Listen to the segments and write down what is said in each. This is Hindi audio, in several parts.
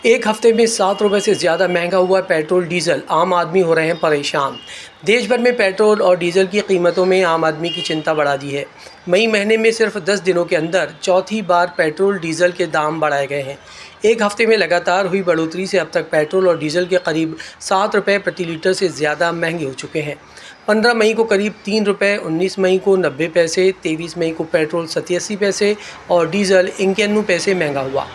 एक हफ्ते में 7 रुपये से ज़्यादा महंगा हुआ पेट्रोल डीजल, आम आदमी हो रहे हैं परेशान। देश भर में पेट्रोल और डीजल की कीमतों में आम आदमी की चिंता बढ़ा दी है। मई महीने में सिर्फ 10 दिनों के अंदर चौथी बार पेट्रोल डीजल के दाम बढ़ाए गए हैं। एक हफ्ते में लगातार हुई बढ़ोतरी से अब तक पेट्रोल और डीजल के करीब 7 रुपये प्रति लीटर से ज़्यादा महंगे हो चुके हैं। 15 मई को करीब 3 रुपये, 19 मई को 90 पैसे, 23 मई को पेट्रोल 87 पैसे और डीजल 91 पैसे महंगा हुआ।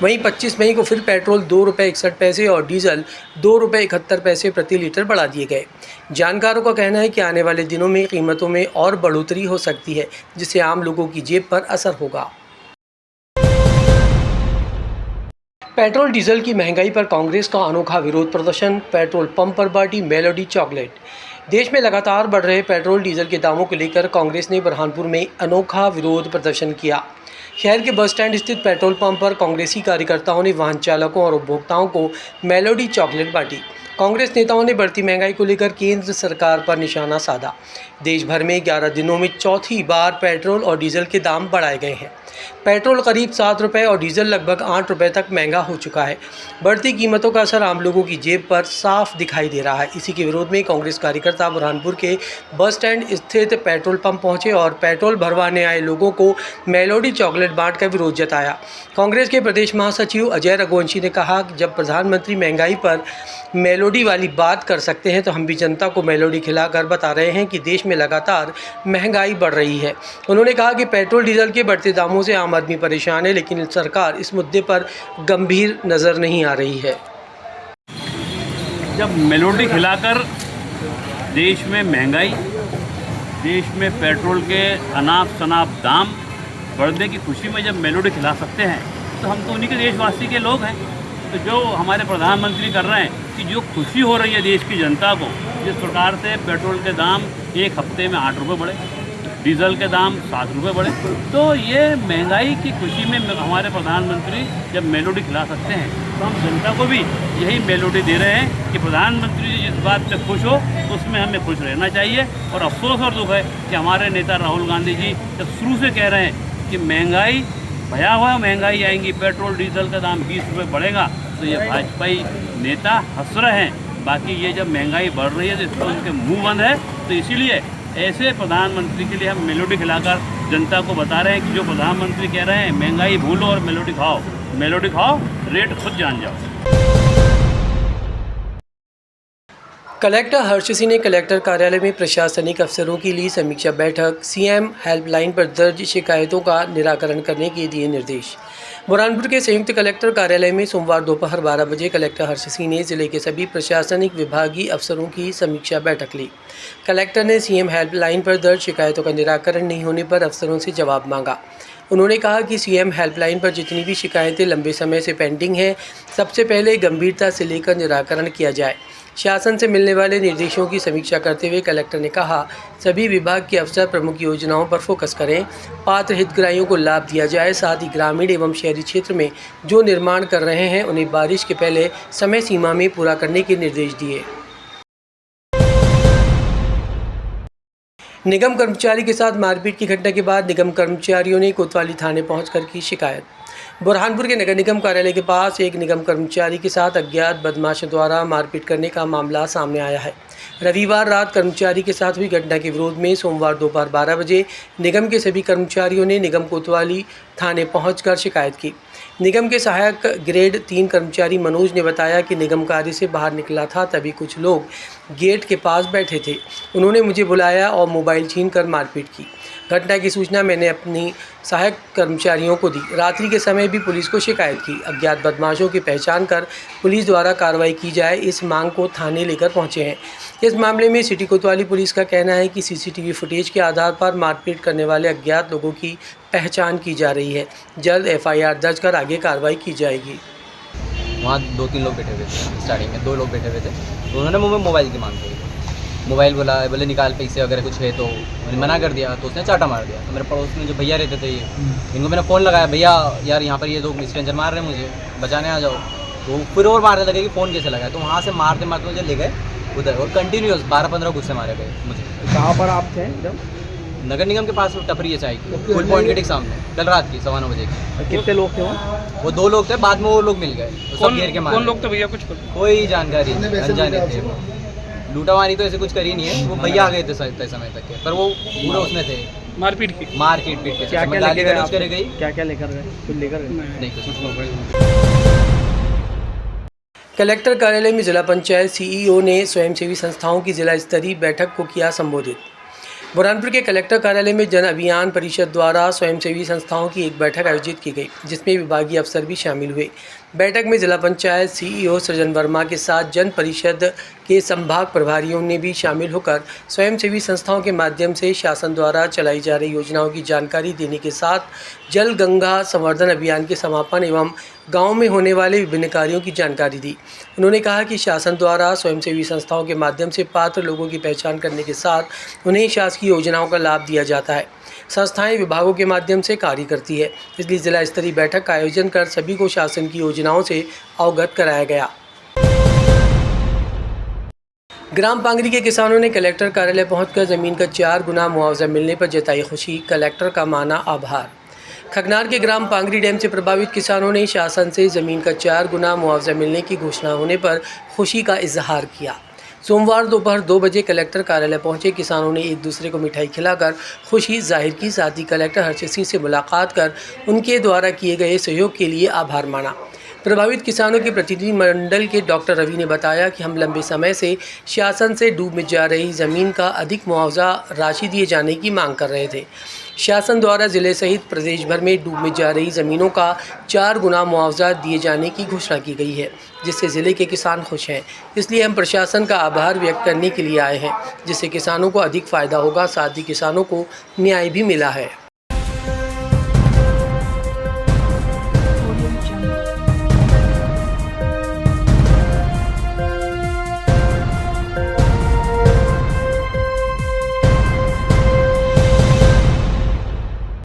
वहीं 25 मई को फिर पेट्रोल 2 रुपये 61 पैसे और डीजल 2 रुपये 71 पैसे प्रति लीटर बढ़ा दिए गए। जानकारों का कहना है कि आने वाले दिनों में कीमतों में और बढ़ोतरी हो सकती है, जिससे आम लोगों की जेब पर असर होगा। पेट्रोल डीजल की महंगाई पर कांग्रेस का अनोखा विरोध प्रदर्शन, पेट्रोल पंप पर बांटी मेलोडी चॉकलेट। देश में लगातार बढ़ रहे पेट्रोल डीजल के दामों को लेकर कांग्रेस ने बुरहानपुर में अनोखा विरोध प्रदर्शन किया। शहर के बस स्टैंड स्थित पेट्रोल पंप पर कांग्रेसी कार्यकर्ताओं ने वाहन चालकों और उपभोक्ताओं को मेलोडी चॉकलेट बांटी। कांग्रेस नेताओं ने बढ़ती महंगाई को लेकर केंद्र सरकार पर निशाना साधा। देश भर में 11 दिनों में चौथी बार पेट्रोल और डीजल के दाम बढ़ाए गए हैं। पेट्रोल करीब 7 रुपये और डीजल लगभग 8 रुपये तक महंगा हो चुका है। बढ़ती कीमतों का असर आम लोगों की जेब पर साफ दिखाई दे रहा है। इसी के विरोध में कांग्रेस कार्यकर्ता बुरहानपुर के बस स्टैंड स्थित पेट्रोल पंप पहुंचे और पेट्रोल भरवाने आए लोगों को मेलोडी चॉकलेट बांटकर विरोध जताया। कांग्रेस के प्रदेश महासचिव अजय रघुवंशी ने कहा कि जब प्रधानमंत्री महंगाई पर मेलोडी वाली बात कर सकते हैं तो हम भी जनता को मेलोडी खिलाकर बता रहे हैं कि देश में लगातार महंगाई बढ़ रही है। उन्होंने कहा कि पेट्रोल डीजल के बढ़ते दामों से आम आदमी परेशान है, लेकिन सरकार इस मुद्दे पर गंभीर नज़र नहीं आ रही है। जब मेलोडी खिलाकर देश में महंगाई, देश में पेट्रोल के अनाप शनाप दाम बढ़ने की खुशी में जब मेलोडी खिला सकते हैं तो हम तो उन्हीं के देशवासी के लोग हैं। तो जो हमारे प्रधानमंत्री कर रहे हैं कि जो खुशी हो रही है देश की जनता को, जिस प्रकार से पेट्रोल के दाम एक हफ्ते में 8 रुपये बढ़े, डीजल के दाम 7 रुपये बढ़े, तो ये महंगाई की खुशी में हमारे प्रधानमंत्री जब मेलोडी खिला सकते हैं तो हम जनता को भी यही मेलोडी दे रहे हैं कि प्रधानमंत्री जी जिस बात पे खुश हो उसमें हमें खुश रहना चाहिए। और अफसोस और दुख है कि हमारे नेता राहुल गांधी जी जब शुरू से कह रहे हैं कि महंगाई, भयावह महंगाई आएंगी, पेट्रोल डीजल का दाम 20 रुपये बढ़ेगा, तो ये भाजपाई नेता हंस रहे हैं। बाकी ये जब महंगाई बढ़ रही है तो इसको उनके मुंह बंद है। तो इसीलिए ऐसे प्रधानमंत्री के लिए हम मेलोडी खिलाकर जनता को बता रहे हैं कि जो प्रधानमंत्री कह रहे हैं महंगाई भूलो और मेलोडी खाओ, मेलोडी खाओ, रेट खुद जान जाओ। कलेक्टर हर्ष सिंह ने कलेक्टर कार्यालय में प्रशासनिक अफसरों की ली समीक्षा बैठक, सीएम हेल्पलाइन पर दर्ज शिकायतों का निराकरण करने के दिए निर्देश। बुरहानपुर के संयुक्त कलेक्टर कार्यालय में सोमवार दोपहर 12 बजे कलेक्टर हर्ष सिंह ने जिले के सभी प्रशासनिक विभागीय अफसरों की समीक्षा बैठक ली। कलेक्टर ने सीएम हेल्पलाइन पर दर्ज शिकायतों का निराकरण नहीं होने पर अफसरों से जवाब मांगा। उन्होंने कहा कि सीएम हेल्पलाइन पर जितनी भी शिकायतें लंबे समय से पेंडिंग हैं, सबसे पहले गंभीरता से लेकर निराकरण किया जाए। शासन से मिलने वाले निर्देशों की समीक्षा करते हुए कलेक्टर ने कहा, सभी विभाग के अफसर प्रमुख योजनाओं पर फोकस करें, पात्र हितग्राहियों को लाभ दिया जाए। साथ ही ग्रामीण एवं शहरी क्षेत्र में जो निर्माण कर रहे हैं उन्हें बारिश के पहले समय सीमा में पूरा करने के निर्देश दिए। निगम कर्मचारी के साथ मारपीट की घटना के बाद निगम कर्मचारियों ने कोतवाली थाने पहुंचकर की शिकायत। बुरहानपुर के नगर निगम कार्यालय के पास एक निगम कर्मचारी के साथ अज्ञात बदमाशों द्वारा मारपीट करने का मामला सामने आया है। रविवार रात कर्मचारी के साथ हुई घटना के विरोध में सोमवार दोपहर 12 बजे निगम के सभी कर्मचारियों ने निगम कोतवाली थाने पहुंचकर शिकायत की। निगम के सहायक ग्रेड 3 कर्मचारी मनोज ने बताया कि निगम कार्य से बाहर निकला था, तभी कुछ लोग गेट के पास बैठे थे। उन्होंने मुझे बुलाया और मोबाइल छीनकर मारपीट की। घटना की सूचना मैंने अपनी सहायक कर्मचारियों को दी। रात्रि के समय भी पुलिस को शिकायत की। अज्ञात बदमाशों की पहचान कर पुलिस द्वारा कार्रवाई की जाए, इस मांग को थाने लेकर पहुंचे हैं। इस मामले में सिटी कोतवाली पुलिस का कहना है कि सीसीटीवी फुटेज के आधार पर मारपीट करने वाले अज्ञात लोगों की पहचान की जा रही है। जल्द एफआईआर दर्ज कर आगे कार्रवाई की जाएगी। वहाँ 2-3 लोग बैठे हुए थे, स्टार्टिंग में 2 लोग बैठे हुए थे, तो उन्होंने मुझे मोबाइल की मांग की। मोबाइल बोले निकाल पैसे वगैरह कुछ है, तो मैंने मना कर दिया, तो उसने चाटा मार दिया। तो मेरे पड़ोस में जो भैया रहते थे इनको मैंने फ़ोन लगाया, भैया यार यहाँ पर ये 2 स्ट्रेंजर मार रहे हैं, मुझे बचाने आ जाओ। तो फिर और मारने लगे कि फ़ोन कैसे लगाया, तो वहाँ से मारते मारते मुझे ले गए उधर और कंटिन्यूस 12-15 गुस्से मारे गए मुझे। कहाँ पर आप थे जब? नगर निगम के पास टपरी है चाय की, फुल पॉइंट के ठीक सामने, कल रात की 9:15 बजे की। कितने लोग थे वहाँ? वो 2 लोग थे, बाद में वो लोग मिल गए, वो सब घेर के मारे। कौन लोग थे भैया, कुछ कोई जानकारी नहीं, अनजाने थे। लूटामारी तो ऐसे कुछ करी नहीं है, वो भैया आ गए थे तय समय तक के, पर वो पूरा उसमें थे, मारपीट की? मारपीट पीट के क्या क्या गाली लेकर गलौज करे गई। क्या लेकर गए? कुछ लेकर गए? नहीं कुछ मोबाइल। कलेक्टर कार्यालय में जिला पंचायत सीईओ ने स्वयंसेवी संस्थाओं की जिला स्तरीय बैठक को किया संबोधित। बुरहानपुर के कलेक्टर कार्यालय में जन अभियान परिषद द्वारा स्वयंसेवी संस्थाओं की एक बैठक आयोजित की गई, जिसमें विभागीय अफसर भी शामिल हुए। बैठक में जिला पंचायत सीईओ सृजन वर्मा के साथ जन परिषद के संभाग प्रभारियों ने भी शामिल होकर स्वयंसेवी संस्थाओं के माध्यम से शासन द्वारा चलाई जा रही योजनाओं की जानकारी देने के साथ जल गंगा संवर्धन अभियान के समापन एवं गांव में होने वाले विभिन्न कार्यों की जानकारी दी। उन्होंने कहा कि शासन द्वारा स्वयंसेवी संस्थाओं के माध्यम से पात्र लोगों की पहचान करने के साथ उन्हें शासकीय योजनाओं का लाभ दिया जाता है। संस्थाएं विभागों के माध्यम से कार्य करती है, इसलिए जिला स्तरीय बैठक का आयोजन कर सभी को शासन की योजनाओं से अवगत कराया गया। ग्राम पांगरी के किसानों ने कलेक्टर कार्यालय पहुंचकर जमीन का 4 गुना मुआवजा मिलने पर जताई खुशी, कलेक्टर का माना आभार। खगनार के ग्राम पांगरी डैम से प्रभावित किसानों ने शासन से जमीन का 4 गुना मुआवजा मिलने की घोषणा होने पर खुशी का इजहार किया। सोमवार दोपहर 2 बजे कलेक्टर कार्यालय पहुंचे किसानों ने एक दूसरे को मिठाई खिलाकर खुशी जाहिर की, साथ ही कलेक्टर हर्षित सिंह से मुलाकात कर उनके द्वारा किए गए सहयोग के लिए आभार माना। प्रभावित किसानों के प्रतिनिधि मंडल के डॉक्टर रवि ने बताया कि हम लंबे समय से शासन से डूब में जा रही ज़मीन का अधिक मुआवजा राशि दिए जाने की मांग कर रहे थे। शासन द्वारा जिले सहित प्रदेश भर में डूब में जा रही ज़मीनों का 4 गुना मुआवजा दिए जाने की घोषणा की गई है, जिससे ज़िले के किसान खुश हैं। इसलिए हम प्रशासन का आभार व्यक्त करने के लिए आए हैं, जिससे किसानों को अधिक फ़ायदा होगा, साथ ही किसानों को न्याय भी मिला है।